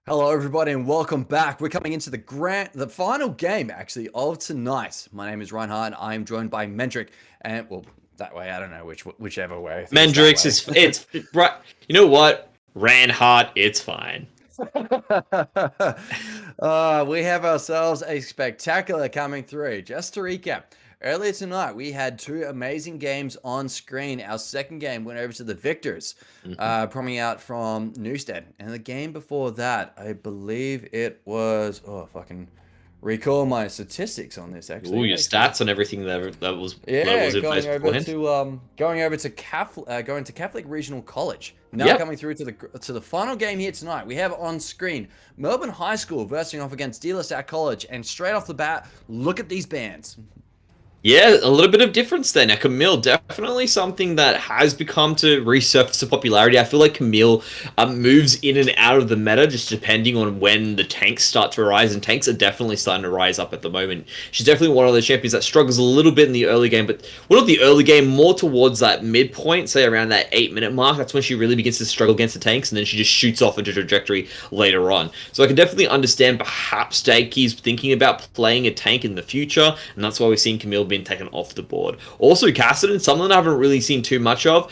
Hello, everybody, and welcome back. We're coming into the final game, actually, of tonight. My name is Reinhardt, and I'm joined by Mendrick, and well, that way I don't know whichever way is that Mendrix way. is it's right. You know what? Ranhart, it's fine. We have ourselves a spectacular coming through. Just to recap, earlier tonight we had two amazing games on screen. Our second game went over to the victors, Mm-hmm. coming out from Newstead, and the game before that, I believe it was fucking recall my statistics on this Ooh, actually. your stats and everything that Yeah, was in place beforehand. going over to Catholic Regional College. Now Yep. coming through to the final game here tonight, we have on screen Melbourne High School versing off against De La Salle College, and straight off the bat, look at these bands. Yeah, a little bit of difference there. Now, Camille, definitely something that has become to resurface to popularity. I feel like Camille moves in and out of the meta just depending on when the tanks start to rise, and tanks are definitely starting to rise up at the moment. She's definitely one of the champions that struggles a little bit in the early game, but well, not the early game, more towards that midpoint, say around that 8 minute mark. That's when she really begins to struggle against the tanks, and then she just shoots off into trajectory later on. So I can definitely understand perhaps Dakey's thinking about playing a tank in the future, and that's why we're seeing Camille been taken off the board. Also, Cassidy, someone I haven't really seen too much of.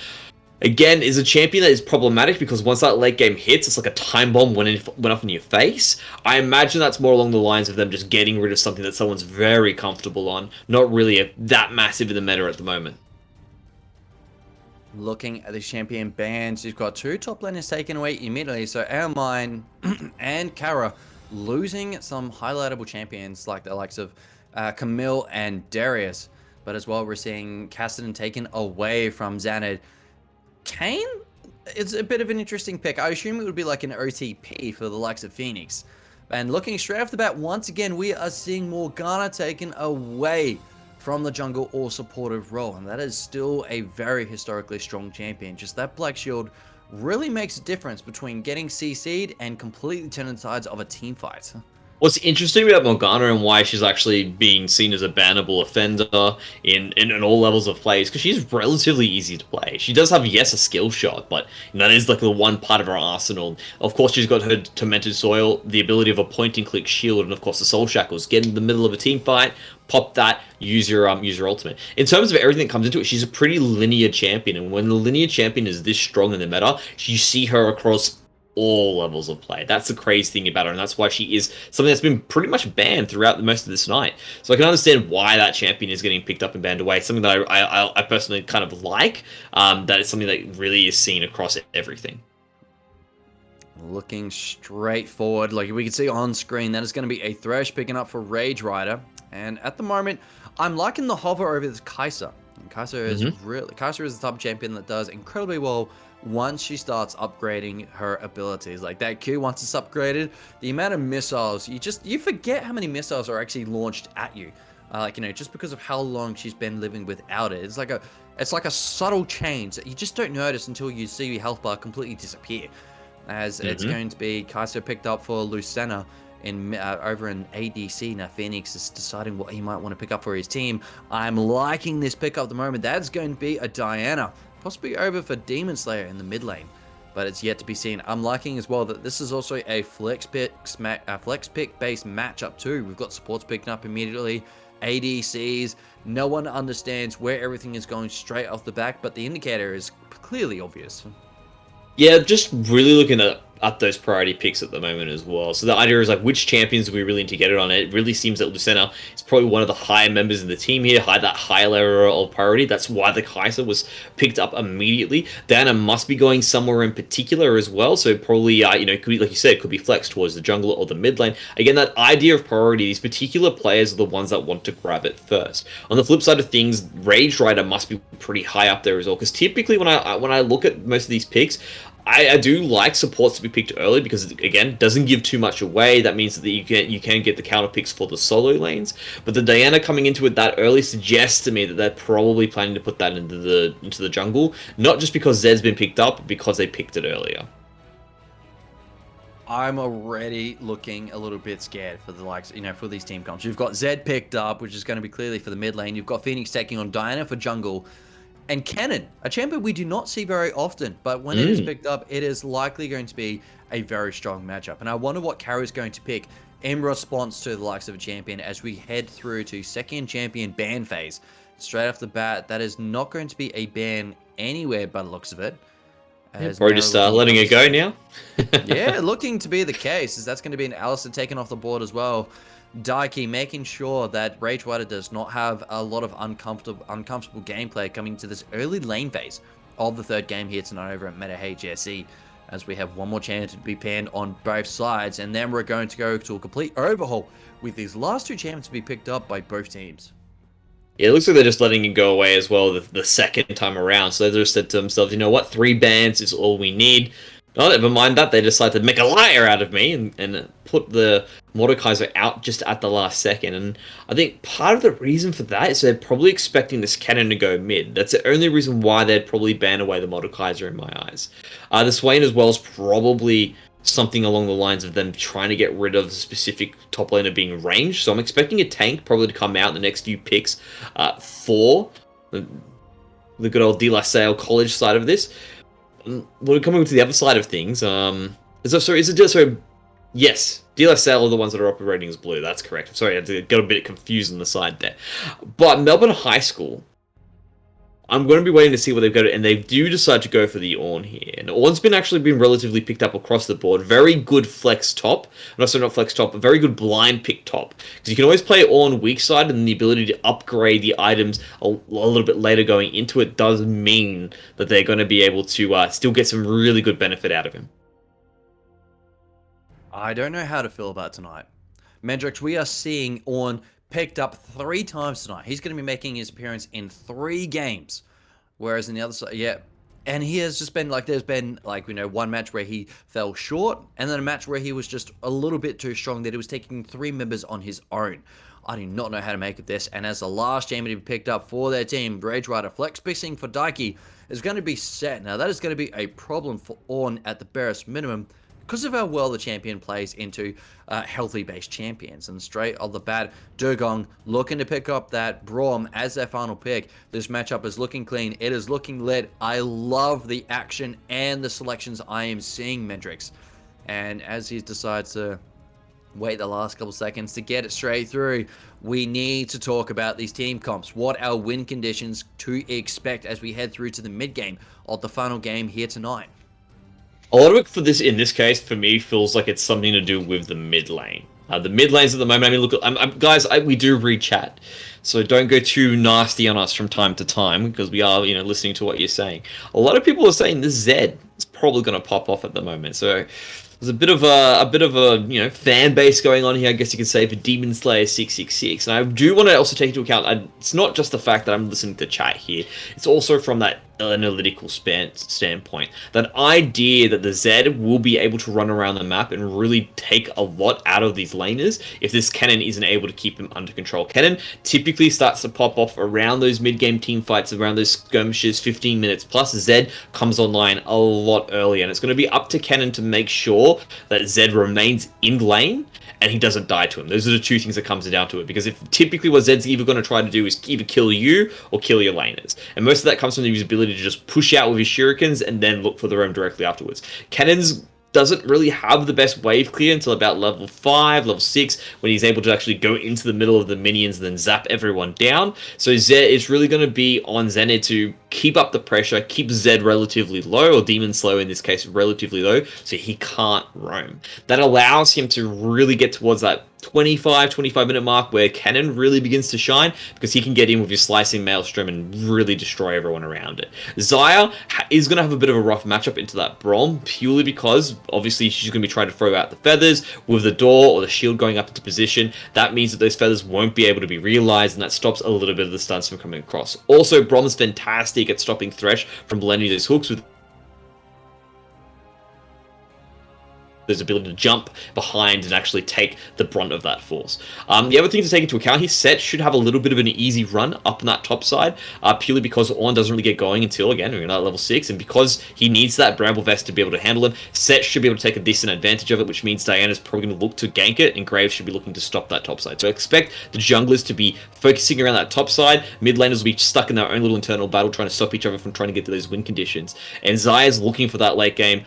Again, is a champion that is problematic because once that late game hits, it's like a time bomb went off in your face. I imagine that's more along the lines of them just getting rid of something that someone's very comfortable on, not really that massive in the meta at the moment. Looking at the champion bands, you've got two top laners taken away immediately. So Ermine and Kara losing some highlightable champions like the likes of Camille and Darius. But as well, we're seeing Cassidy taken away from Xanad. Kane is a bit of an interesting pick. I assume it would be like an OTP for the likes of Phoenix. And looking straight off the bat, once again, we are seeing Morgana taken away from the jungle or supportive role, and that is still a very historically strong champion. Just that Black Shield really makes a difference between getting CC'd and completely turning the sides of a team fight. What's interesting about Morgana and why she's actually being seen as a bannable offender in all levels of play is because she's relatively easy to play. She does have, yes, a skill shot, but that is like the one part of her arsenal. Of course, she's got her Tormented Soil, the ability of a point-and-click shield, and of course the Soul Shackles. Get in the middle of a team fight, pop that, use your ultimate. In terms of everything that comes into it, she's a pretty linear champion, and when the linear champion is this strong in the meta, you see her across all levels of play. That's the crazy thing about her, and that's why she is something that's been pretty much banned throughout the most of this night. So I can understand why that champion is getting picked up and banned away. Something that I personally kind of like. That is something that really is seen across everything. Looking straight forward, like we can see on screen, that is going to be a Thresh picking up for Rage Rider. And at the moment, I'm liking the hover over this Kai'Sa. And Kai'Sa is the type of champion that does incredibly well once she starts upgrading her abilities. Like that Q, once it's upgraded, the amount of missiles, you forget how many missiles are actually launched at you. Just because of how long she's been living without it. It's like a subtle change that you just don't notice until you see your health bar completely disappear. As it's going to be Kai'Sa picked up for Lucena over in ADC. Now Phoenix is deciding what he might want to pick up for his team. I'm liking this pick up at the moment. That's going to be a Diana, possibly over for Demon Slayer in the mid lane, but it's yet to be seen. I'm liking as well that this is also a flex pick based matchup too. We've got supports picking up immediately, ADCs. No one understands where everything is going straight off the back, but the indicator is clearly obvious. Yeah, just really looking at those priority picks at the moment as well. So the idea is like which champions do we really need to get it on? It really seems that Lucena is probably one of the higher members of the team here, that high level of priority. That's why the Kai'Sa was picked up immediately. Diana must be going somewhere in particular as well. So probably it could be, like you said, it could be flexed towards the jungle or the mid lane. Again, that idea of priority, these particular players are the ones that want to grab it first. On the flip side of things, Rage Rider must be pretty high up there as well. Because typically when I look at most of these picks, I do like supports to be picked early because, again, doesn't give too much away. That means that you can get the counter picks for the solo lanes. But the Diana coming into it that early suggests to me that they're probably planning to put that into the jungle, not just because Zed's been picked up, but because they picked it earlier. I'm already looking a little bit scared for the likes, for these team comps. You've got Zed picked up, which is going to be clearly for the mid lane. You've got Phoenix taking on Diana for jungle. And Cannon, a champion we do not see very often, but when it is picked up, it is likely going to be a very strong matchup. And I wonder what Carrie's going to pick in response to the likes of a champion as we head through to second champion ban phase. Straight off the bat, that is not going to be a ban anywhere by the looks of it. Probably just letting it go now. Yeah, looking to be the case, as that's going to be an Alistair taken off the board as well. Daiki making sure that Rage Rider does not have a lot of uncomfortable gameplay coming to this early lane phase of the third game here tonight over at Meta HSE, as we have one more chance to be panned on both sides, and then we're going to go to a complete overhaul with these last two champions to be picked up by both teams. Yeah, it looks like they're just letting it go away as well the second time around. So they just said to themselves, you know what, 3 bans is all we need. Oh, never mind that. They decided to make a liar out of me and put the Mordekaiser out just at the last second. And I think part of the reason for that is they're probably expecting this cannon to go mid. That's the only reason why they'd probably ban away the Mordekaiser in my eyes. The Swain as well is probably something along the lines of them trying to get rid of the specific top laner being ranged. So I'm expecting a tank probably to come out in the next few picks for the good old De La Salle college side of this. We're coming to the other side of things. Yes, De La Salle are the ones that are operating as blue. That's correct. I'm sorry, I got a bit confused on the side there. But Melbourne High School, I'm going to be waiting to see what they've got, and they do decide to go for the Ornn here. And Ornn's been relatively picked up across the board. Very good flex top. And also not flex top, but very good blind pick top. Because you can always play Ornn weak side, and the ability to upgrade the items a little bit later going into it does mean that they're going to be able to still get some really good benefit out of him. I don't know how to feel about tonight. Mendrix, we are seeing Ornn picked up 3 times tonight. He's going to be making his appearance in 3 games. Whereas in the other side, yeah. And he has just been like, there's been like, one match where he fell short, and then a match where he was just a little bit too strong that he was taking 3 members on his own. I do not know how to make of this. And as the last champion to be picked up for their team, Rage Rider flex picking for Daiki is going to be set. Now that is going to be a problem for Ornn at the barest minimum, because of how well the champion plays into healthy-based champions. And straight off the bat, Durgong looking to pick up that Braum as their final pick. This matchup is looking clean. It is looking lit. I love the action and the selections I am seeing, Mendrix. And as he decides to wait the last couple seconds to get it straight through, we need to talk about these team comps. What are win conditions to expect as we head through to the mid-game of the final game here tonight? A lot of it for this, in this case, for me, feels like it's something to do with the mid lane. The mid lanes at the moment, I mean, look, guys, we do read chat, so don't go too nasty on us from time to time, because we are, listening to what you're saying. A lot of people are saying this Zed is probably going to pop off at the moment, so there's a bit of a fan base going on here, I guess you could say, for Demon Slayer 666. And I do want to also take into account, it's not just the fact that I'm listening to chat here, it's also from that analytical standpoint. That idea that the Zed will be able to run around the map and really take a lot out of these laners if this cannon isn't able to keep them under control. Cannon typically starts to pop off around those mid-game team fights, around those skirmishes, 15 minutes plus. Zed comes online a lot earlier, and it's going to be up to Cannon to make sure that Zed remains in lane and he doesn't die to him. Those are the 2 things that comes down to it. Because if typically what Zed's either going to try to do is either kill you or kill your laners. And most of that comes from his ability to just push out with his shurikens and then look for the roam directly afterwards. Cannon's doesn't really have the best wave clear until about level 5, level 6, when he's able to actually go into the middle of the minions and then zap everyone down. So Zed is really going to be on Zenith to keep up the pressure, keep Zed relatively low, or Demon Slow in this case relatively low, so he can't roam. That allows him to really get towards that 25 minute mark where Cannon really begins to shine, because he can get in with his slicing maelstrom and really destroy everyone around it. Xayah is going to have a bit of a rough matchup into that Braum, purely because obviously she's going to be trying to throw out the feathers with the door or the shield going up into position. That means that those feathers won't be able to be realized, and that stops a little bit of the stuns from coming across. Also, Braum's fantastic at stopping Thresh from landing those hooks with his ability to jump behind and actually take the brunt of that force. The other thing to take into account, his set should have a little bit of an easy run up on that top side, purely because Ornn doesn't really get going until, again, we're at level 6, and because he needs that Bramble Vest to be able to handle him, Set should be able to take a decent advantage of it, which means Diana's probably going to look to gank it, and Graves should be looking to stop that top side. So I expect the junglers to be focusing around that top side, mid laners will be stuck in their own little internal battle, trying to stop each other from trying to get to those win conditions, and Zaya's looking for that late game,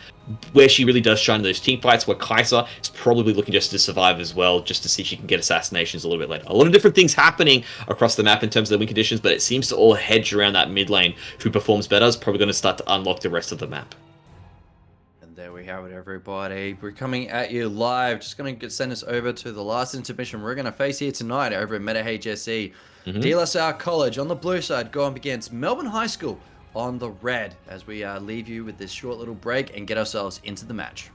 where she really does shine in those team fights, where Kai'Sa is probably looking just to survive as well, just to see if she can get assassinations a little bit later. A lot of different things happening across the map in terms of the win conditions, but it seems to all hedge around that mid lane. Who performs better is probably going to start to unlock the rest of the map. And there we have it, everybody. We're coming at you live. Just going to send us over to the last intermission we're going to face here tonight over at Meta HSE. De La Salle College on the blue side going up against Melbourne High School on the red, as we leave you with this short little break and get ourselves into the match.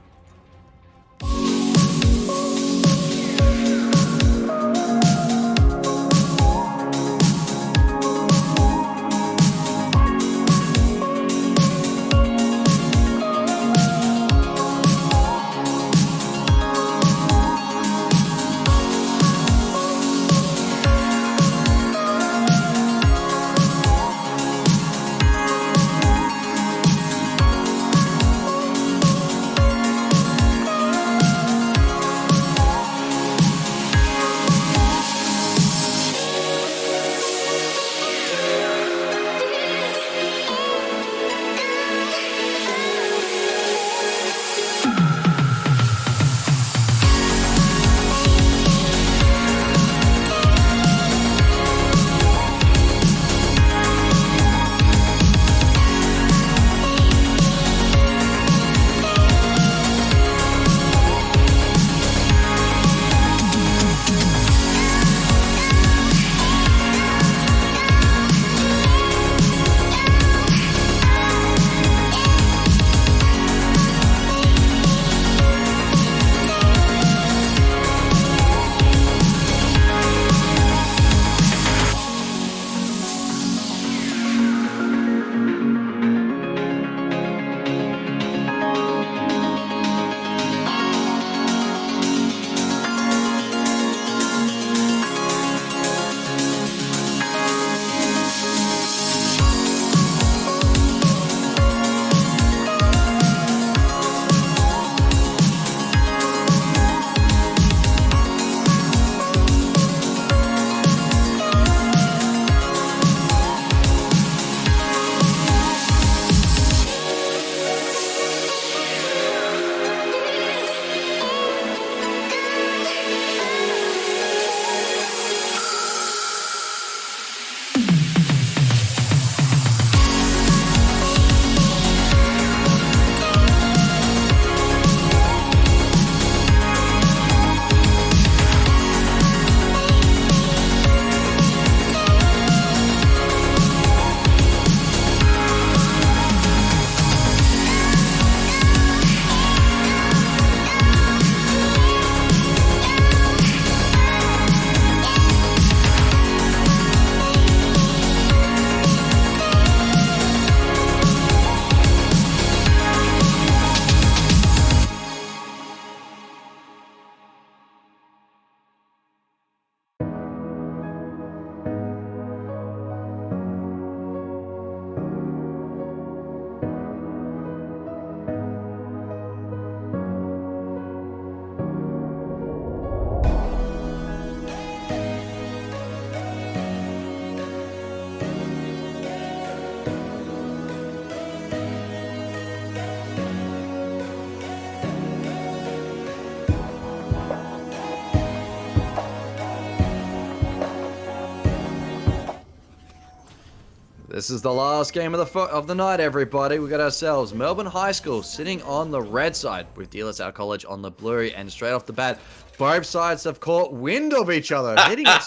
This is the last game of the night, everybody. We got ourselves Melbourne High School sitting on the red side with De La Salle College on the blue. And straight off the bat, both sides have caught wind of each other, hitting it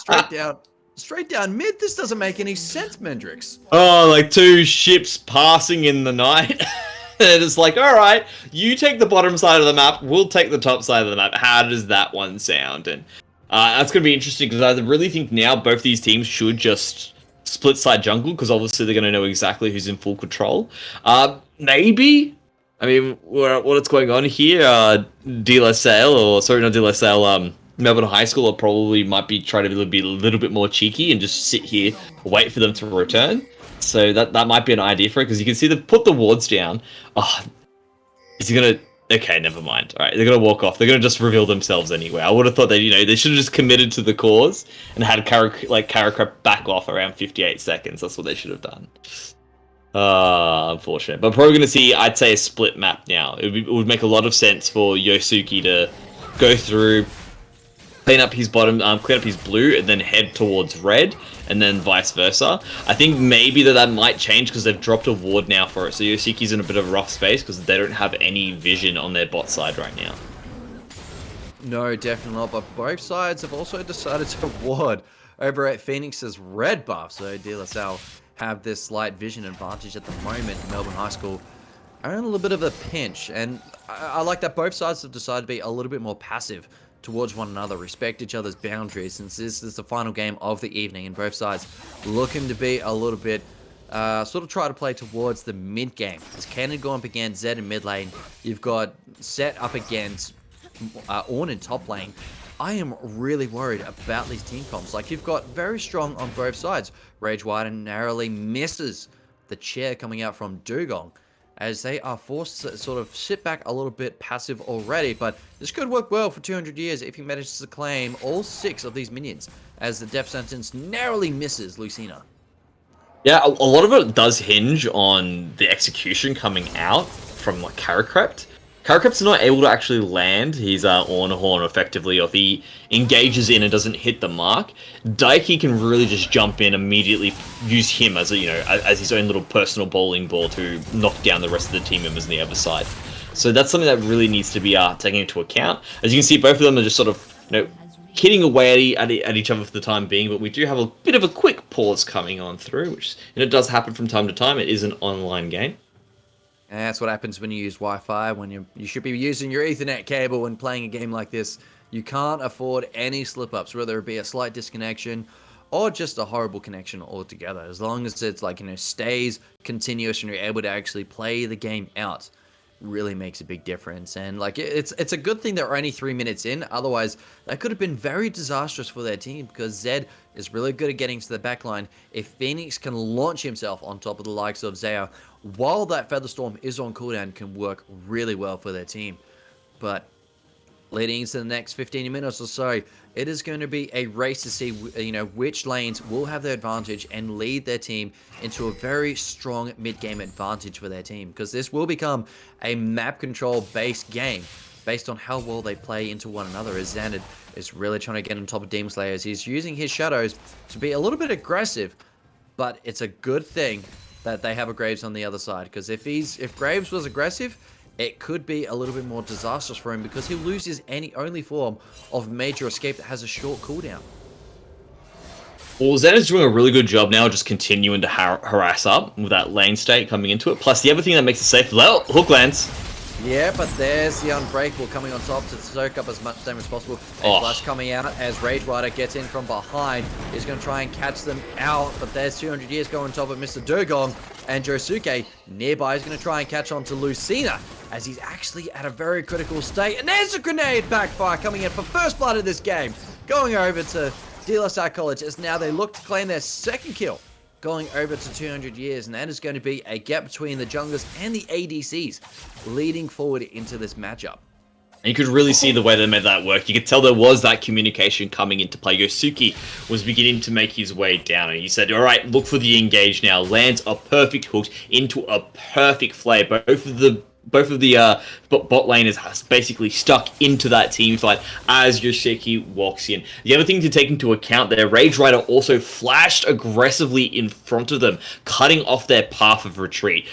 straight down mid. This doesn't make any sense, Mendrix. Oh, like two ships passing in the night. It's like, all right, you take the bottom side of the map, we'll take the top side of the map. How does that one sound? And that's going to be interesting, because I really think now both these teams should just split side jungle, because obviously they're going to know exactly who's in full control. Maybe I mean, what's going on here? De La Salle, or sorry, not De La Salle. Melbourne High School are probably might be trying to be a little bit more cheeky and just sit here, wait for them to return. So that might be an idea for it, because you can see them put the wards down. Oh, is he gonna? Okay, never mind. All right, they're gonna walk off. They're gonna just reveal themselves anyway. I would have thought they should have just committed to the cause and had Karakra back off around 58 seconds. That's what they should have done. Unfortunate. But probably going to see, I'd say, a split map now. It would make a lot of sense for Yosuke to go through, clean up his bottom, clean up his blue, and then head towards red, and then vice versa. I think maybe that might change because they've dropped a ward now for it. So Yosuke's in a bit of a rough space because they don't have any vision on their bot side right now. No, definitely not. But both sides have also decided to ward over at Phoenix's red buff. So De La Salle have this slight vision advantage at the moment. Melbourne High School are in a little bit of a pinch, and I like that both sides have decided to be a little bit more passive towards one another, respect each other's boundaries, since this is the final game of the evening, and both sides looking to be a little bit sort of try to play towards the mid game. As Cannon going up against Zed in mid lane, you've got Set up against Ornn in top lane. I am really worried about these team comps. Like, you've got very strong on both sides. Rage White narrowly misses the chair coming out from Dugong, as they are forced to sort of sit back a little bit passive already. But this could work well for 200 years if he manages to claim all 6 of these minions, as the death sentence narrowly misses Lucina. Yeah, a lot of it does hinge on the execution coming out from like Karakrept. Karakrept's not able to actually land his Ornn Horn effectively, or if he engages in and doesn't hit the mark, Daiki can really just jump in immediately, use him as as his own little personal bowling ball to knock down the rest of the team members on the other side. So that's something that really needs to be taken into account. As you can see, both of them are just sort of hitting away at each other for the time being, but we do have a bit of a quick pause coming on through, which does happen from time to time. It is an online game. And that's what happens when you use Wi-Fi, when you should be using your Ethernet cable when playing a game like this. You can't afford any slip-ups, whether it be a slight disconnection or just a horrible connection altogether. As long as it's stays continuous and you're able to actually play the game out, really makes a big difference. And it's a good thing that we're only 3 minutes in. Otherwise, that could have been very disastrous for their team, because Zed is really good at getting to the backline. If Phoenix can launch himself on top of the likes of Zaya while that Featherstorm is on cooldown, can work really well for their team. But leading into the next 15 minutes or so, it is going to be a race to see which lanes will have the advantage and lead their team into a very strong mid-game advantage for their team, because this will become a map control based game based on how well they play into one another, as Xander is really trying to get on top of Demon Slayer, as he's using his shadows to be a little bit aggressive. But it's a good thing that they have a Graves on the other side, because if Graves was aggressive, it could be a little bit more disastrous for him, because he loses any only form of major escape that has a short cooldown. Well, Xander's doing a really good job now, just continuing to harass up with that lane state coming into it. Plus, the other thing that makes it safe, hook lands. Yeah, but there's the Unbreakable coming on top to soak up as much damage as possible. And Flash coming out as Rage Rider gets in from behind. He's going to try and catch them out, but there's 200 years going on top of Mr. Dugong. And Josuke nearby is going to try and catch on to Lucina, as he's actually at a very critical state. And there's a grenade backfire coming in for first blood of this game. Going over to De La Salle College, as now they look to claim their second kill, going over to 200 years, and that is going to be a gap between the junglers and the ADCs leading forward into this matchup. And you could really see the way they made that work. You could tell there was that communication coming into play. Yosuke was beginning to make his way down, and he said, all right, look for the engage now. Lands a perfect hook into a perfect flare. Both of the bot lane is basically stuck into that team fight as Yoshiki walks in. The other thing to take into account there, Rage Rider also flashed aggressively in front of them, cutting off their path of retreat.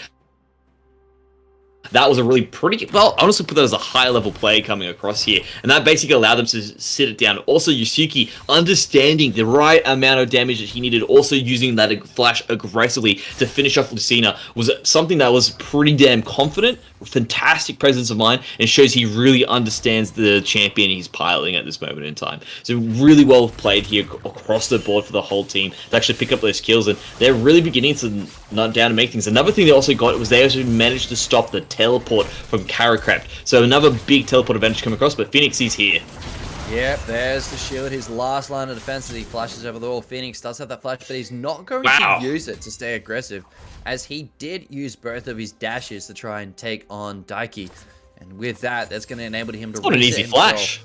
That was a really pretty, well, I honestly put that as a high-level play coming across here, and that basically allowed them to sit it down. Also, Yosuke understanding the right amount of damage that he needed, also using that flash aggressively to finish off Lucina, was something that was pretty damn confident, fantastic presence of mind and shows he really understands the champion he's piloting at this moment in time. So really well played here across the board for the whole team to actually pick up those kills, and they're really beginning to nut down and make things. Another thing they also got was they also managed to stop the teleport from Caracraft. So another big teleport advantage come across, but Phoenix is here. Yep, there's the shield, his last line of defense as he flashes over the wall. Phoenix does have that flash, but he's not going to use it to stay aggressive, as he did use both of his dashes to try and take on Daiki. And with that, that's going to enable him to It's not an easy flash.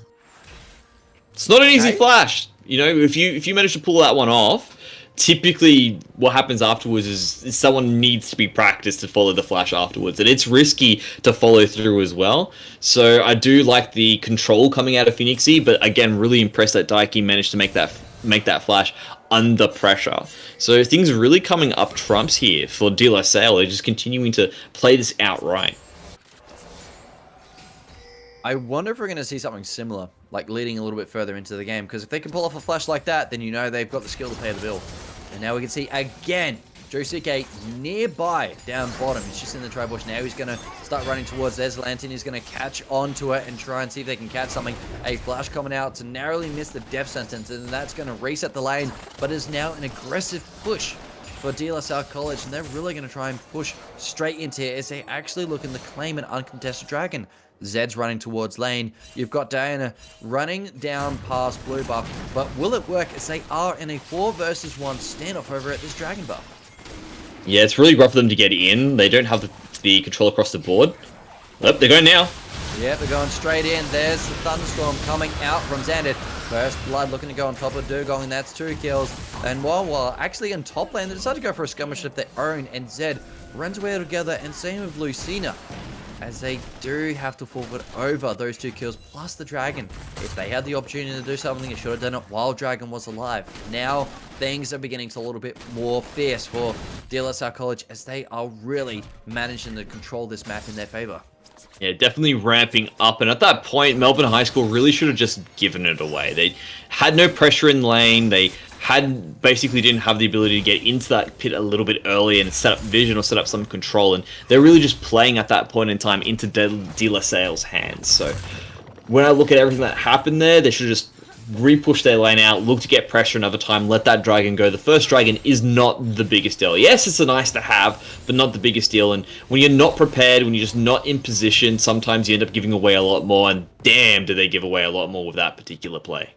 It's not an easy flash. You know, if you manage to pull that one off, typically what happens afterwards is someone needs to be practiced to follow the flash afterwards, and it's risky to follow through as well. So I do like the control coming out of Phoenixy, but again, really impressed that Daiki managed to make that flash under pressure. So things are really coming up trumps here for De La Salle. They're just continuing to play this outright. I wonder if we're going to see something similar, like leading a little bit further into the game, because if they can pull off a flash like that, then you know they've got the skill to pay the bill. And now we can see again, Josuke nearby down bottom. He's just in the tri-bush now. He's going to start running towards. There's Lantern. He's going to catch onto it and try and see if they can catch something. A flash coming out to narrowly miss the death sentence, and that's going to reset the lane, but is now an aggressive push for De La Salle College, and they're really going to try and push straight into it as they actually looking to claim an uncontested dragon. Zed's running towards lane. You've got Diana running down past blue buff, but will it work as they are in a 4 versus 1 standoff over at this dragon buff? Yeah, it's really rough for them to get in. They don't have the control across the board. Oh, they're going now. Yeah, they're going straight in. There's the thunderstorm coming out from Xander. First blood looking to go on top of Dugong, and that's 2 kills. And while actually in top lane, they decide to go for a skirmish of their own, and Zed runs away together, and same with Lucina, as they do have to forward over those 2 kills plus the dragon. If they had the opportunity to do something, they should have done it while dragon was alive. Now things are beginning to a little bit more fierce for De La Salle College, as they are really managing to control this map in their favor. Yeah, definitely ramping up. And at that point, Melbourne High School really should have just given it away. They had no pressure in lane. They basically didn't have the ability to get into that pit a little bit early and set up vision or set up some control. And they're really just playing at that point in time into De La Salle's hands. So when I look at everything that happened there, they should have just repush their lane out, look to get pressure another time, let that dragon go. The first dragon is not the biggest deal. Yes, it's a nice to have, but not the biggest deal. And when you're not prepared, when you're just not in position, sometimes you end up giving away a lot more. And damn, do they give away a lot more with that particular play.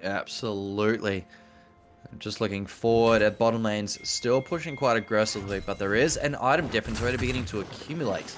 Absolutely. I'm just looking forward at bottom lanes, still pushing quite aggressively, but there is an item difference already beginning to accumulate.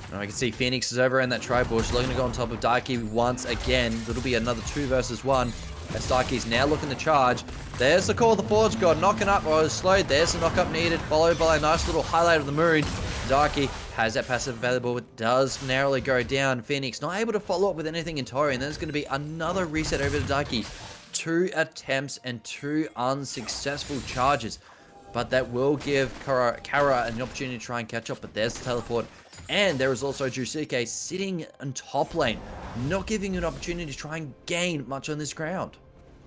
And I can see Phoenix is over in that tri-bush, looking to go on top of Daiki once again. It'll be another 2 versus 1. As Daiki's now looking to charge. There's the call of the Forge God, knocking up, or slowed. There's the knock-up needed, followed by a nice little highlight of the moon. Daiki has that passive available, it does narrowly go down. Phoenix not able to follow up with anything in Tori, and then there's going to be another reset over to Daiki. 2 attempts and 2 unsuccessful charges, but that will give Kara an opportunity to try and catch up. But there's the teleport. And there is also Jusuke sitting in top lane, not giving you an opportunity to try and gain much on this ground.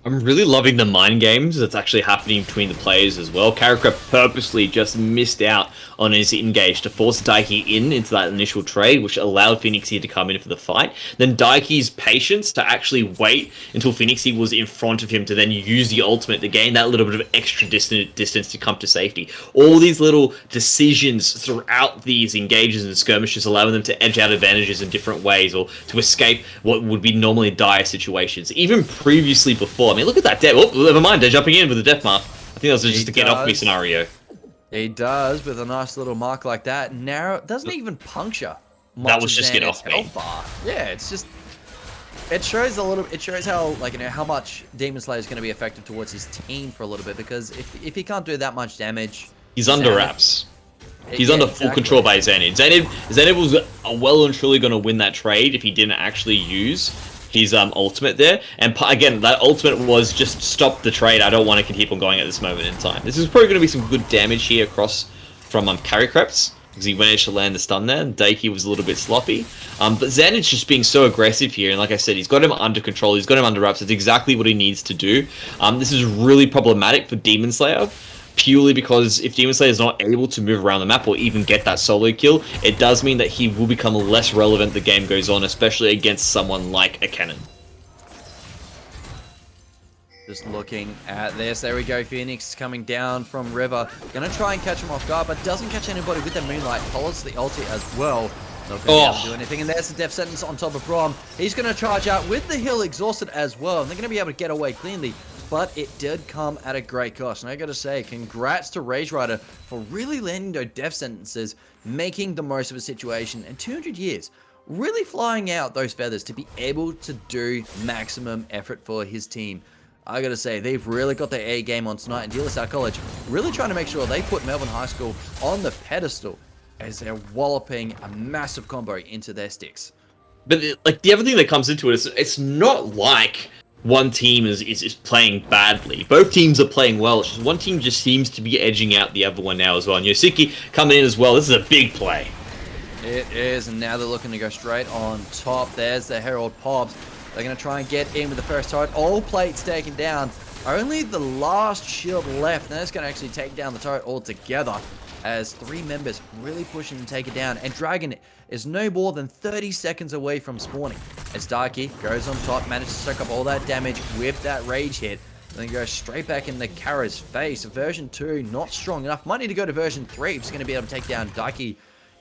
I'm really loving the mind games that's actually happening between the players as well. Karakra purposely just missed out on his engage to force Daiki into that initial trade, which allowed Phoenixy to come in for the fight. Then Daiki's patience to actually wait until Phoenixy was in front of him to then use the ultimate to gain that little bit of extra distance to come to safety. All these little decisions throughout these engages and skirmishes, allowing them to edge out advantages in different ways or to escape what would be normally dire situations. Even previously before, I mean, look at that death. Oh, never mind. They're jumping in with a death mark. I think that was just a get off me scenario. He does with a nice little mark like that. Narrow doesn't even puncture. That was just get off me. Yeah, it's just. It shows a little. It shows how how much Demon Slayer is going to be effective towards his team for a little bit, because if he can't do that much damage, he's under wraps. He's under full control by Xanid. Xanid was well and truly going to win that trade if he didn't actually use his ultimate there. And again, that ultimate was just stop the trade. I don't want to keep on going at this moment in time. This is probably going to be some good damage here across from Carrycreps, because he managed to land the stun there. And Daiki was a little bit sloppy. But Xanid's just being so aggressive here. And like I said, he's got him under control. He's got him under wraps. It's exactly what he needs to do. This is really problematic for Demon Slayer. purely because if Demon Slayer is not able to move around the map or even get that solo kill, it does mean that he will become less relevant the game goes on, especially against someone like a Cannon. Just looking at this. There we go. Phoenix coming down from River. Gonna try and catch him off guard, but doesn't catch anybody with the Moonlight. Follows the ulti as well. Not gonna be able to do anything. And there's the death sentence on top of Brom. He's gonna charge out with the heal exhausted as well. And they're gonna be able to get away cleanly. But it did come at a great cost. And I gotta say, congrats to Rage Rider for really landing those death sentences, making the most of a situation. And 200 years, really flying out those feathers to be able to do maximum effort for his team. I gotta say, they've really got their A game on tonight, and De La Salle College really trying to make sure they put Melbourne High School on the pedestal as they're walloping a massive combo into their sticks. But like the other thing that comes into it is it's not like one team is playing badly. Both teams are playing well. It's just one team just seems to be edging out the other one now as well. And Yosiki coming in as well. This is a big play. It is, and now they're looking to go straight on top. There's the Herald Pops. They're going to try and get in with the first turret. All plates taken down. Only the last shield left. And that's going to actually take down the turret altogether as 3 members really pushing to take it down. And Dragon is no more than 30 seconds away from spawning. As Darky goes on top, manages to soak up all that damage with that rage hit. And then goes straight back in the Kara's face. Version 2, not strong enough. Might need to go to version 3 if he's going to be able to take down Darky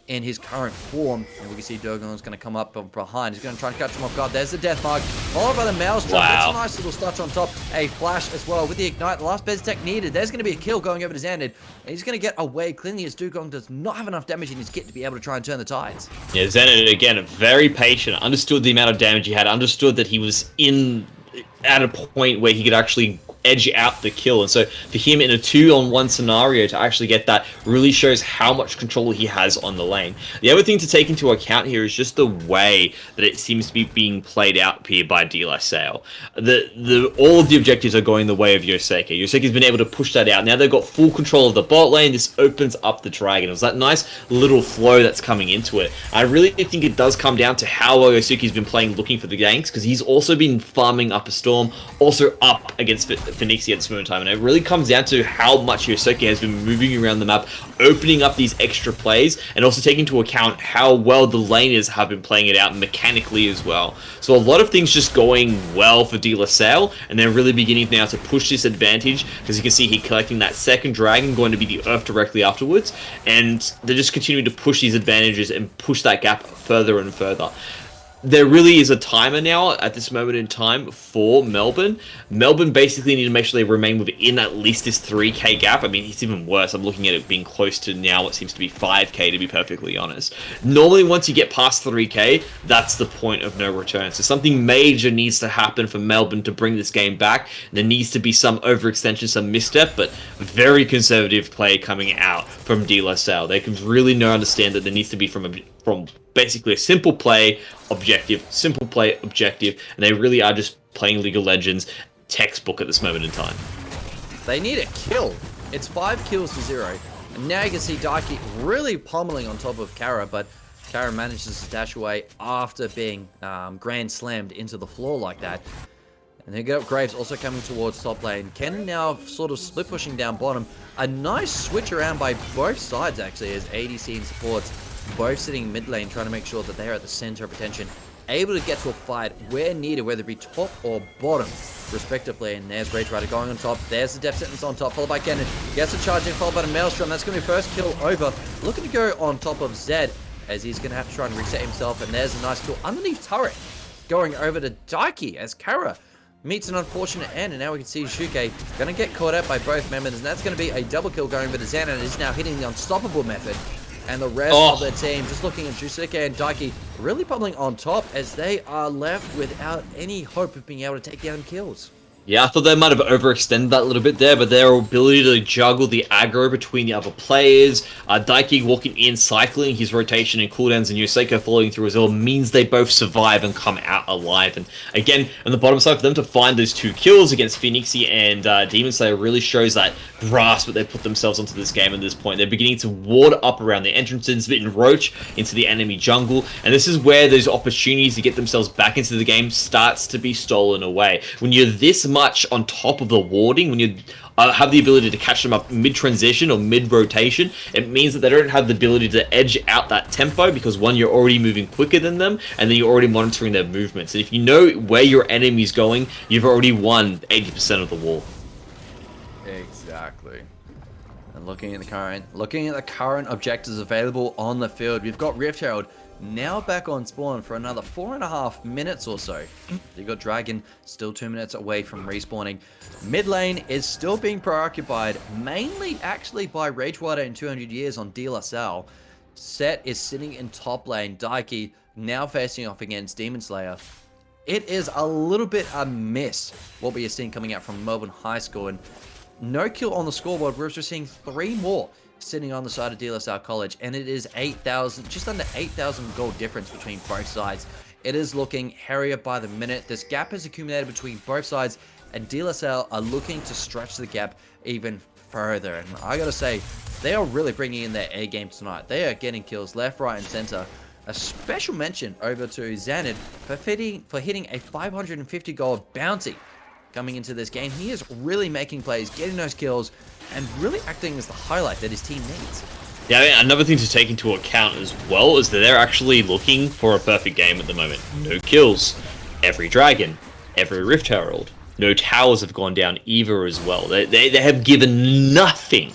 in his current form. And we can see Dogon's going to come up from behind. He's going to try and catch him off guard. There's the death mark, followed by the Maelstrom. Wow. That's a nice little touch on top. A flash as well with the ignite. The last Beztech needed. There's going to be a kill going over to Xanad. And he's going to get away cleanly as Dugong does not have enough damage in his kit to be able to try and turn the tides. Yeah, Xanad, again, very patient. Understood the amount of damage he had. Understood that he was at a point where he could actually edge out the kill, and so for him in a 2-on-1 scenario to actually get that really shows how much control he has on the lane. The other thing to take into account here is just the way that it seems to be being played out here by De La Salle. All of the objectives are going the way of Yoseki. Yoseki's been able to push that out. Now they've got full control of the bot lane. This opens up the Dragon. It was that nice little flow that's coming into it. I really think it does come down to how well Yoseki's been playing looking for the ganks, because he's also been farming up a storm, also up against Phoenix at this moment in time, and it really comes down to how much Yoseki has been moving around the map, opening up these extra plays, and also taking into account how well the laners have been playing it out mechanically as well. So a lot of things just going well for De La Salle, and they're really beginning now to push this advantage, because you can see he collecting that second dragon, going to be the Earth directly afterwards, and they're just continuing to push these advantages and push that gap further and further. There really is a timer now at this moment in time for Melbourne. Melbourne basically need to make sure they remain within at least this 3k gap. I mean, it's even worse. I'm looking at it being close to now what seems to be 5k, to be perfectly honest. Normally, once you get past 3k, that's the point of no return. So something major needs to happen for Melbourne to bring this game back. There needs to be some overextension, some misstep, but very conservative play coming out from De La Salle. They can really understand that there needs to be from basically a simple play objective, and they really are just playing League of Legends textbook at this moment in time. They need a kill. It's 5 kills to 0. And now you can see Daiki really pummeling on top of Kara, but Kara manages to dash away after being grand slammed into the floor like that. And then got Graves also coming towards top lane. Ken now sort of split pushing down bottom. A nice switch around by both sides actually, as ADC and supports both sitting mid lane, trying to make sure that they're at the center of attention, able to get to a fight where needed, whether it be top or bottom, respectively. And there's Rage Rider going on top. There's the Death Sentence on top, followed by Kennen. Gets a charge in, followed by the Maelstrom. That's going to be first kill over. Looking to go on top of Zed, as he's going to have to try and reset himself. And there's a nice kill underneath turret, going over to Daiki, as Kara meets an unfortunate end. And now we can see Shuke going to get caught out by both members. And that's going to be a double kill going over to Xana, and is now hitting the unstoppable method. And the rest of their team just looking at Shusuke and Daiki really pummeling on top, as they are left without any hope of being able to take down kills. Yeah, I thought they might have overextended that a little bit there, but their ability to juggle the aggro between the other players, Daiki walking in, cycling his rotation and cooldowns, and Yoseko following through as well, means they both survive and come out alive. And again, on the bottom side, for them to find those 2 kills against Phoenixy and Demon Slayer really shows that grasp that they put themselves onto this game at this point. They're beginning to ward up around the entrances, bit roach into the enemy jungle, and this is where those opportunities to get themselves back into the game starts to be stolen away. When you're this much on top of the warding when you have the ability to catch them up mid-transition or mid-rotation. It means that they don't have the ability to edge out that tempo because, one, you're already moving quicker than them, and then you're already monitoring their movements. And if you know where your enemy's going, you've already won 80% of the war. Exactly. And looking at the current objectives available on the field, we've got Rift Herald now back on spawn for another 4.5 minutes or so. You got Dragon still 2 minutes away from respawning. Mid lane is still being preoccupied, mainly actually by Rage Rider in 200 years on Salle. Set is sitting in top lane. Daiki now facing off against Demon Slayer. It is a little bit a miss what we are seeing coming out from Melbourne High School, and no kill on the scoreboard. We're just seeing 3 more sitting on the side of Salle College, and it is 8,000, just under 8,000 gold difference between both sides. It is looking hairier by the minute. This gap has accumulated between both sides, and Salle are looking to stretch the gap even further. And I gotta say, they are really bringing in their A game tonight. They are getting kills left, right, and center. A special mention over to Xanid for hitting a 550 gold bounty coming into this game. He is really making plays, getting those kills, and really acting as the highlight that his team needs. Yeah, I mean, another thing to take into account as well is that they're actually looking for a perfect game at the moment. No kills, every dragon, every Rift Herald. No towers have gone down either as well. They have given nothing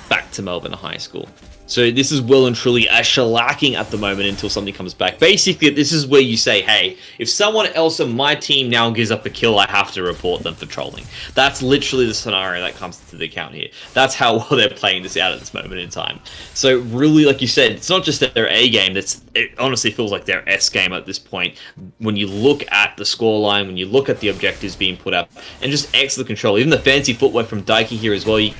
back to Melbourne High School. So this is well and truly a shellacking at the moment until something comes back. Basically, this is where you say, hey, if someone else on my team now gives up a kill, I have to report them for trolling. That's literally the scenario that comes to the account here. That's how well they're playing this out at this moment in time. So really, like you said, it's not just their A game. It honestly feels like their S game at this point. When you look at the scoreline, when you look at the objectives being put up, and just excellent control. Even the fancy footwork from Daiki here as well.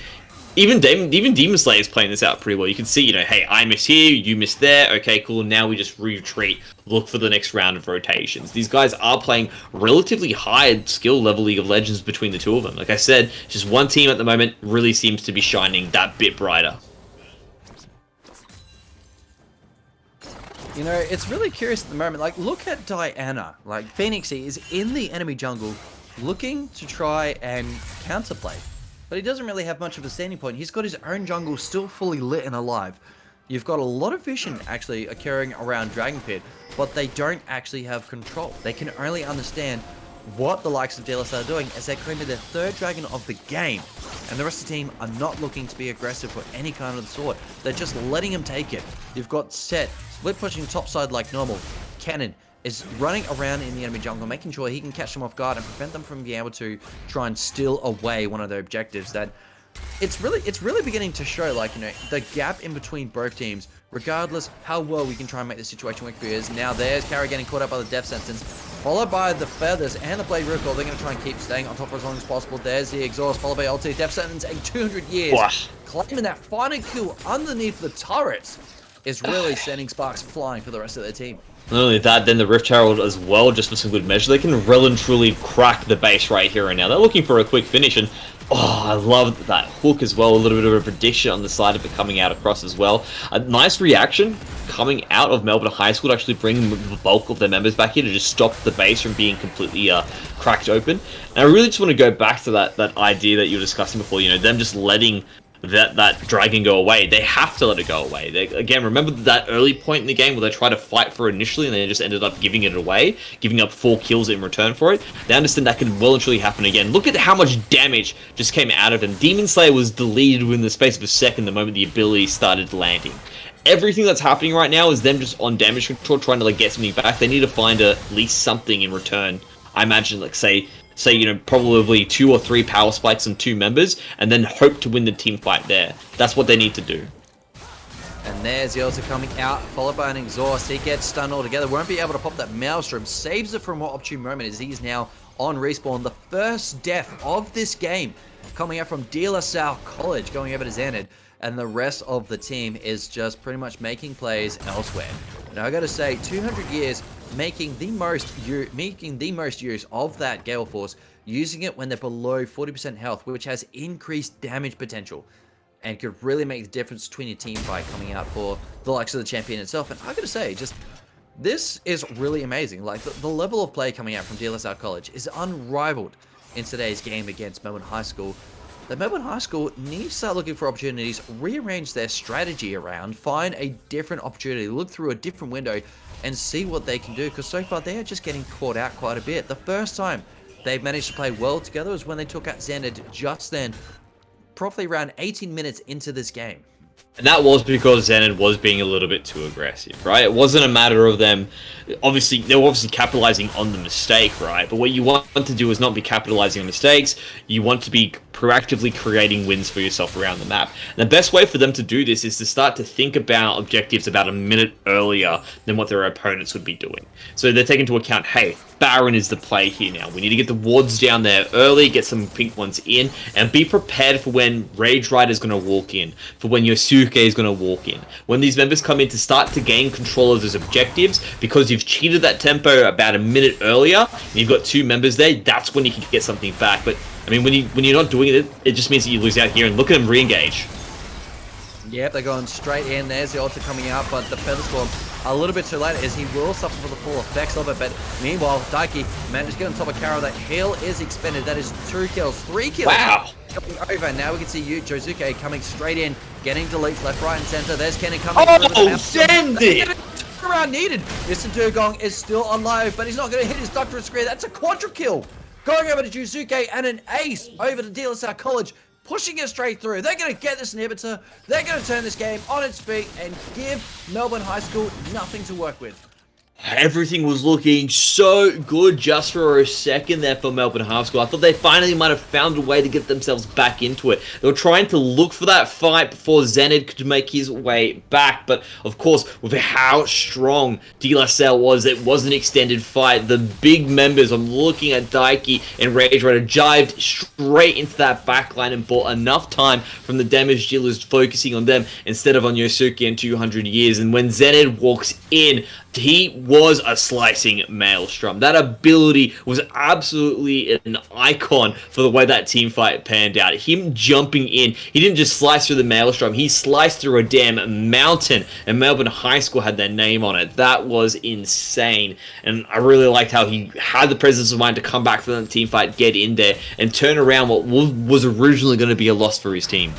Even Demon Slayer is playing this out pretty well. You can see, hey, I miss here, you miss there. Okay, cool. Now we just retreat, look for the next round of rotations. These guys are playing relatively high skill level League of Legends between the two of them. Like I said, just one team at the moment really seems to be shining that bit brighter. It's really curious at the moment. Like, look at Diana. Like, Phoenixy is in the enemy jungle looking to try and counterplay. But he doesn't really have much of a standing point. He's got his own jungle still fully lit and alive. You've got a lot of vision actually occurring around Dragon Pit, but they don't actually have control. They can only understand what the likes of DLS are doing as they're claiming their 3rd dragon of the game. And the rest of the team are not looking to be aggressive for any kind of the sort. They're just letting him take it. You've got Set split pushing topside like normal. Cannon is running around in the enemy jungle, making sure he can catch them off guard and prevent them from being able to try and steal away one of their objectives. That it's really beginning to show, like, the gap in between both teams, regardless how well we can try and make the situation work for you. Now there's Kara getting caught up by the death sentence, followed by the feathers and the blade recall. They're going to try and keep staying on top for as long as possible. There's the exhaust, followed by ulti, death sentence, and 200 years. Wow. Claiming that final kill underneath the turrets is really sending sparks flying for the rest of their team. Not only that, then the Rift Herald as well, just for some good measure. They can well and truly crack the base right here and now. They're looking for a quick finish, and I love that hook as well. A little bit of a prediction on the side of it coming out across as well. A nice reaction coming out of Melbourne High School to actually bring the bulk of their members back here to just stop the base from being completely cracked open. And I really just want to go back to that idea that you were discussing before, them just letting that dragon go away. They have to let it go away. Again, remember that early point in the game where they tried to fight for initially and they just ended up giving it away, giving up 4 kills in return for it. They understand that could well and truly happen again. Look at how much damage just came out of him. Demon Slayer was deleted within the space of a second the moment the ability started landing. Everything that's happening right now is them just on damage control, trying to get something back. They need to find at least something in return. I imagine, say probably 2 or 3 power spikes on 2 members, and then hope to win the team fight there. That's what they need to do. And there's the ulti coming out, followed by an exhaust. He gets stunned altogether. Won't be able to pop that Maelstrom. Saves it from what opportune moment as he's now on respawn. The first death of this game coming out from Salle College, going over to Xanid. And the rest of the team is just pretty much making plays elsewhere. Now I gotta say, 200 years making the most use of that Gale Force, using it when they're below 40% health, which has increased damage potential and could really make the difference between your team fight coming out for the likes of the champion itself. And I gotta say, this is really amazing. Like, the level of play coming out from Salle College is unrivaled in today's game against Melbourne High School, that Melbourne High School needs to start looking for opportunities, rearrange their strategy around, find a different opportunity, look through a different window, and see what they can do, because so far they are just getting caught out quite a bit. The first time they've managed to play well together was when they took out Zenit just then, probably around 18 minutes into this game. And that was because Zenit was being a little bit too aggressive, right? It wasn't a matter of them, obviously, they were obviously capitalizing on the mistake, right? But what you want to do is not be capitalizing on mistakes. You want to be proactively creating wins for yourself around the map. And the best way for them to do this is to start to think about objectives about a minute earlier than what their opponents would be doing. So they're taking into account, hey, Baron is the play here now. We need to get the wards down there early, get some pink ones in, and be prepared for when Rage Rider is going to walk in, for when Yosuke is going to walk in. When these members come in to start to gain control of those objectives, because you've cheated that tempo about a minute earlier, and you've got 2 members there, that's when you can get something back. But, I mean, when you're not doing it, it just means that you lose out here, and look at them re-engage. Yep, they're going straight in. There's the ultra coming out, but the Feather Storm a little bit too late as he will suffer for the full effects of it. But meanwhile, Daiki managed to get on top of Karo. That heal is expended. That is 2 kills, 3 kills. Wow. Coming over. Now we can see Josuke coming straight in, getting deletes left, right, and center. There's Kennen coming. Oh, send it! Around needed. Mr. Dugong is still alive, but he's not going to hit his doctorate square. That's a quadra kill. Going over to Josuke and an ace over to De La Salle College. Pushing it straight through. They're going to get this inhibitor. They're going to turn this game on its feet and give Melbourne High School nothing to work with. Everything was looking so good just for a second there for Melbourne High School. I thought they finally might have found a way to get themselves back into it. They were trying to look for that fight before Zenit could make his way back. But, of course, with how strong De La Salle was, it was an extended fight. The big members, I'm looking at Daiki and Rage Rider, jived straight into that backline and bought enough time from the damage dealers focusing on them instead of on Yosuke and 200 years. And when Zenit walks in, he was a slicing maelstrom. That ability was absolutely an icon for the way that team fight panned out. Him jumping in, he didn't just slice through the maelstrom, he sliced through a damn mountain, and Melbourne High School had their name on it. That was insane, and I really liked how he had the presence of mind to come back from the team fight, get in there, and turn around what was originally going to be a loss for his team.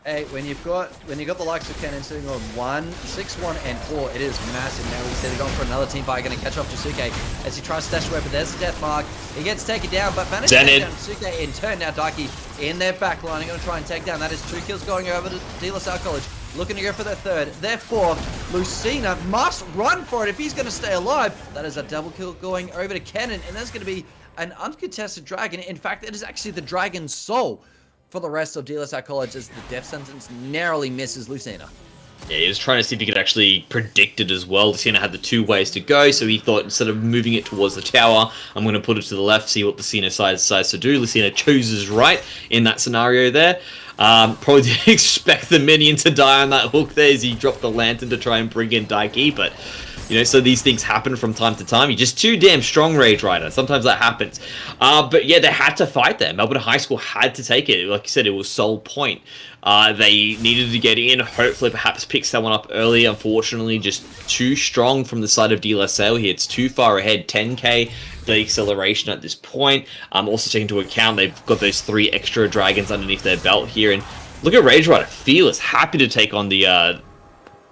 Hey, when you've got the likes of Kennen sitting on 1, 6, 1, and 4, it is massive. Now we set it on for another team fight, going to catch off Josuke as he tries to stash away, but there's the death mark. He gets taken down, but manages to take down Josuke in turn. Now Daiki in their back line, going to try and take down. That is 2 kills going over to De La Salle College, looking to go for their 3rd. Their 4th, Lucina must run for it if he's going to stay alive. That is a double kill going over to Kennen, and that's going to be an uncontested dragon. In fact, it is actually the Dragon's Soul for the rest of De La Salle College as the death sentence narrowly misses Lucina. Yeah, he was trying to see if he could actually predict it as well. Lucina had the 2 ways to go, so he thought instead of moving it towards the tower, I'm going to put it to the left, see what Lucina decides to do. Lucina chooses right in that scenario there. Probably didn't expect the minion to die on that hook there as he dropped the lantern to try and bring in Daiki, but you know, so these things happen from time to time. You're just too damn strong, Rage Rider. Sometimes that happens. But yeah, they had to fight there. Melbourne High School had to take it. Like you said, it was sole point. They needed to get in, hopefully perhaps pick someone up early. Unfortunately, just too strong from the side of De La Salle here. It's too far ahead. 10k the acceleration at this point. Also taking into account they've got those 3 extra dragons underneath their belt here. And look at Rage Rider, fearless, happy to take on the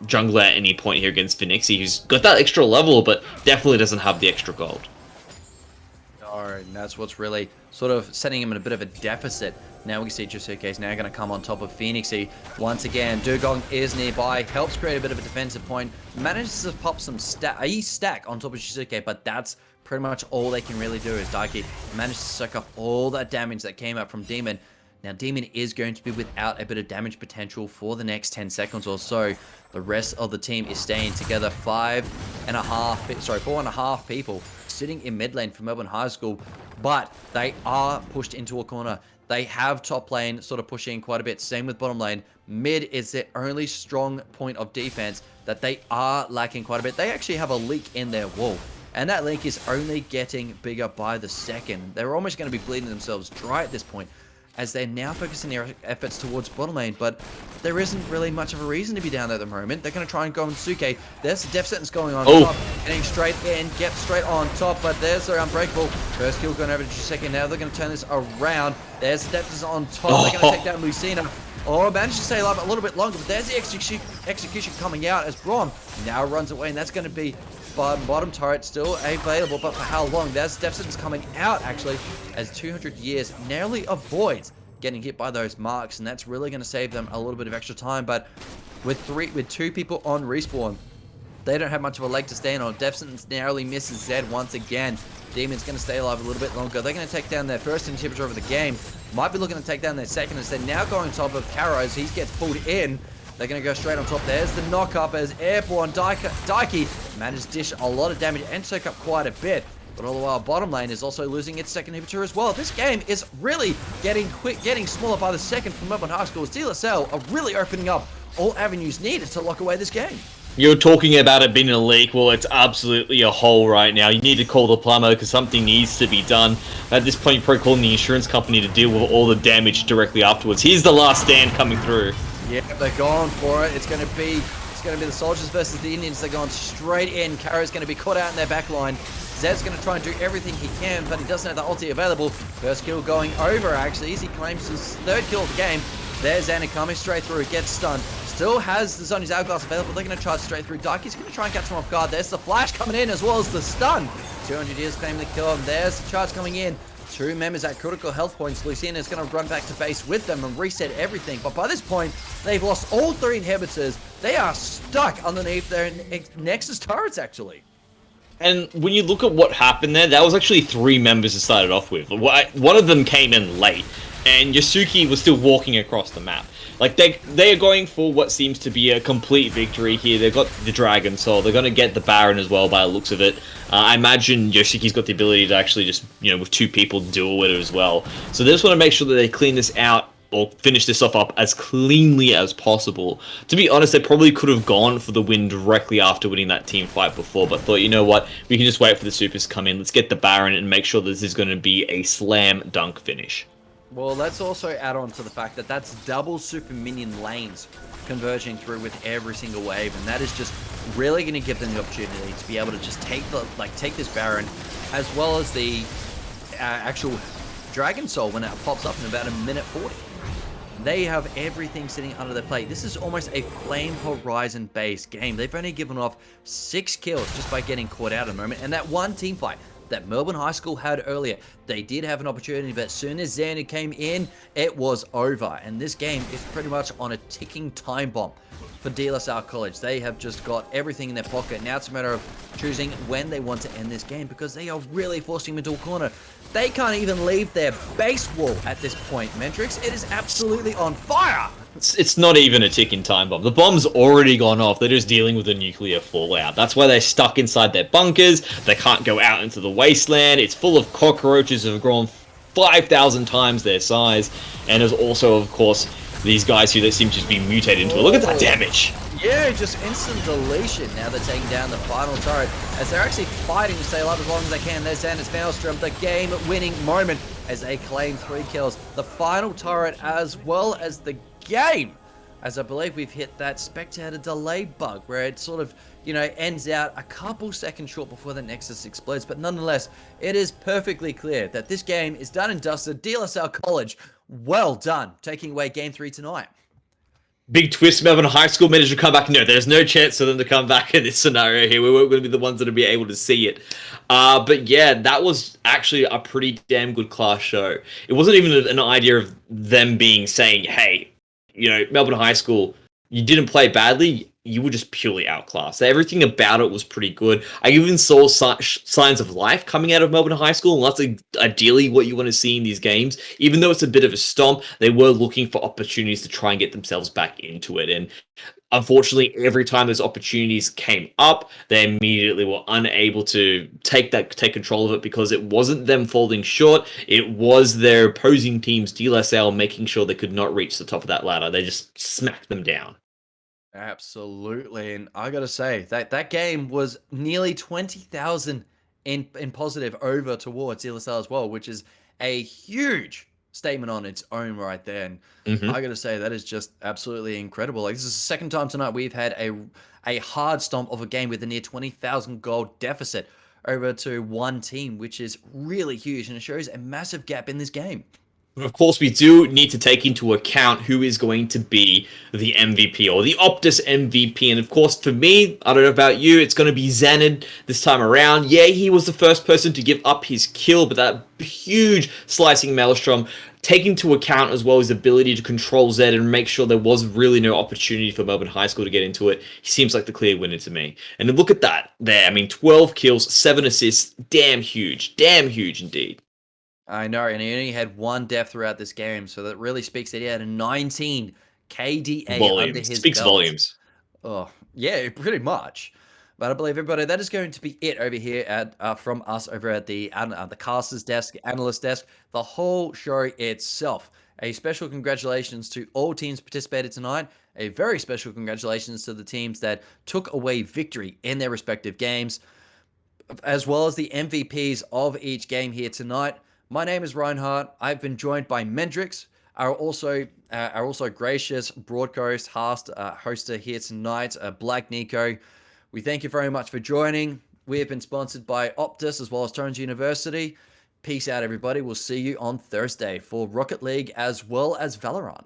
jungler at any point here against Phoenixy, who's got that extra level, but definitely doesn't have the extra gold. And that's what's really sort of setting him in a bit of a deficit. Now we see Josuke is now going to come on top of Phoenixy. Once again, Dugong is nearby, helps create a bit of a defensive point, manages to pop some stack on top of Josuke, but that's pretty much all they can really do is Daiki managed to suck up all that damage that came up from Demon. Now, Demon is going to be without a bit of damage potential for the next 10 seconds or so. The rest of the team is staying together. 4.5 people sitting in mid lane for Melbourne High School, but they are pushed into a corner. They have top lane sort of pushing quite a bit. Same with bottom lane. Mid is their only strong point of defense that they are lacking quite a bit. They actually have a leak in their wall, and that leak is only getting bigger by the second. They're almost going to be bleeding themselves dry at this point. as they're now focusing their efforts towards bottom lane, but there isn't really much of a reason to be down there at the moment. They're going to try and go on Suke. There's the death sentence going on top, getting straight in, get straight on top, but there's their unbreakable. First kill going over to second. Now they're going to turn this around. There's the death sentence on top. They're going to take down Lucina. Oh, managed to stay alive a little bit longer, but there's the execution coming out as Braum now runs away, and that's going to be bottom turret still available, but for how long? There's death sentence coming out, actually, as 200 years narrowly avoids getting hit by those marks, and that's really going to save them a little bit of extra time. But with two people on respawn, they don't have much of a leg to stand on. Death sentence narrowly misses Zed once again. Demon's going to stay alive a little bit longer. They're going to take down their first inhibitor of the game. Might be looking to take down their second as they're now going on top of Caro as he gets pulled in. They're going to go straight on top. There's the knock-up as Airborne Daiki managed to dish a lot of damage and soak up quite a bit. But all the while, bottom lane is also losing its second inhibitor as well. This game is really getting smaller by the second from Melbourne High School. DLSL are really opening up all avenues needed to lock away this game. You're talking about it being a leak. Well, it's absolutely a hole right now. You need to call the plumber because something needs to be done. At this point, you're probably calling the insurance company to deal with all the damage directly afterwards. Here's the last stand coming through. Yeah, they're going for it. It's going to be the Soldiers versus the Indians. They're going straight in. Caro's going to be caught out in their back line. Zed's going to try and do everything he can, but he doesn't have the ulti available. First kill going over, actually, as he claims his third kill of the game. There's Xander coming straight through, gets stunned. Still has the Zony's Hourglass available. They're going to charge straight through. Daiki's going to try and catch him off guard. There's the flash coming in as well as the stun. 200 years claiming the kill, and there's the charge coming in. Two members at critical health points. Lucina is going to run back to base with them and reset everything. But by this point, they've lost all three inhibitors. They are stuck underneath their Nexus turrets, actually. And when you look at what happened there, that was actually three members to start it off with. One of them came in late, and Yasuki was still walking across the map. Like, they are going for what seems to be a complete victory here. They've got the Dragon Soul. They're going to get the Baron as well by the looks of it. I imagine Yoshiki's got the ability to actually just, with two people deal with it as well. So they just want to make sure that they clean this out or finish this off up as cleanly as possible. To be honest, they probably could have gone for the win directly after winning that team fight before, but thought, you know what, we can just wait for the supers to come in. Let's get the Baron and make sure this is going to be a slam dunk finish. Well, let's also add on to the fact that that's double super minion lanes converging through with every single wave, and that is just really going to give them the opportunity to be able to just take this Baron, as well as the actual Dragon Soul when it pops up in about a minute 40. They have everything sitting under their plate. This is almost a Flame Horizon based game. They've only given off 6 kills just by getting caught out at the moment, and that one team fight that Melbourne High School had earlier, they did have an opportunity, but as soon as Xander came in, it was over. And this game is pretty much on a ticking time bomb for DLSR College. They have just got everything in their pocket. Now it's a matter of choosing when they want to end this game, because they are really forcing them into a corner. They can't even leave their base wall at this point, Mentrix. It is absolutely on fire! It's not even a ticking time bomb. The bomb's already gone off. They're just dealing with a nuclear fallout. That's why they're stuck inside their bunkers. They can't go out into the wasteland. It's full of cockroaches who have grown 5,000 times their size. And there's also, of course, these guys who they seem to just be mutated into it. Look at that damage. Yeah, just instant deletion. Now they're taking down the final turret as they're actually fighting to stay alive as long as they can. There's Xander's Maelstrom, the game-winning moment as they claim 3 kills. The final turret as well as the game, as I believe we've hit that spectator delay bug where it sort of, ends out a couple seconds short before the Nexus explodes. But nonetheless, it is perfectly clear that this game is done and dusted. DLSL College, well done, taking away Game 3 tonight. Big twist, Melbourne High School managed to come back. No, there's no chance for them to come back in this scenario here. We weren't going to be the ones that would be able to see it. But yeah, that was actually a pretty damn good class show. It wasn't even an idea of them saying, hey, Melbourne High School, you didn't play badly, you were just purely outclassed. Everything about it was pretty good. I even saw signs of life coming out of Melbourne High School, and that's ideally what you want to see in these games. Even though it's a bit of a stomp, they were looking for opportunities to try and get themselves back into it. And unfortunately, every time those opportunities came up, they immediately were unable to take control of it, because it wasn't them falling short. It was their opposing team's DLSL making sure they could not reach the top of that ladder. They just smacked them down. Absolutely, and I gotta say that game was nearly 20,000 in positive over towards DLSL as well, which is a huge statement on its own right there. And Hmm. I got to say, that is just absolutely incredible. Like, this is the second time tonight we've had a hard stomp of a game with a near 20,000 goal deficit over to one team, which is really huge, and it shows a massive gap in this game. Of course, we do need to take into account who is going to be the MVP or the Optus MVP. And of course, for me, I don't know about you, it's going to be Xanon this time around. Yeah, he was the first person to give up his kill, but that huge slicing maelstrom, taking into account as well his ability to control Zed and make sure there was really no opportunity for Melbourne High School to get into it, he seems like the clear winner to me. And look at that there. I mean, 12 kills, 7 assists, damn huge indeed. I know, and he only had one death throughout this game, so that really speaks that he had a 19 KDA under Volumes. his Speaks belt. volumes. Oh, yeah, pretty much. But I believe everybody, that is going to be it over here at from us over at the caster's desk, analyst desk, the whole show itself. A special congratulations to all teams participated tonight. A very special congratulations to the teams that took away victory in their respective games, as well as the MVPs of each game here tonight. My name is Reinhardt. I've been joined by Mendrix, our also gracious broadcast hoster here tonight, Black Nico. We thank you very much for joining. We have been sponsored by Optus as well as Torrens University. Peace out, everybody. We'll see you on Thursday for Rocket League as well as Valorant.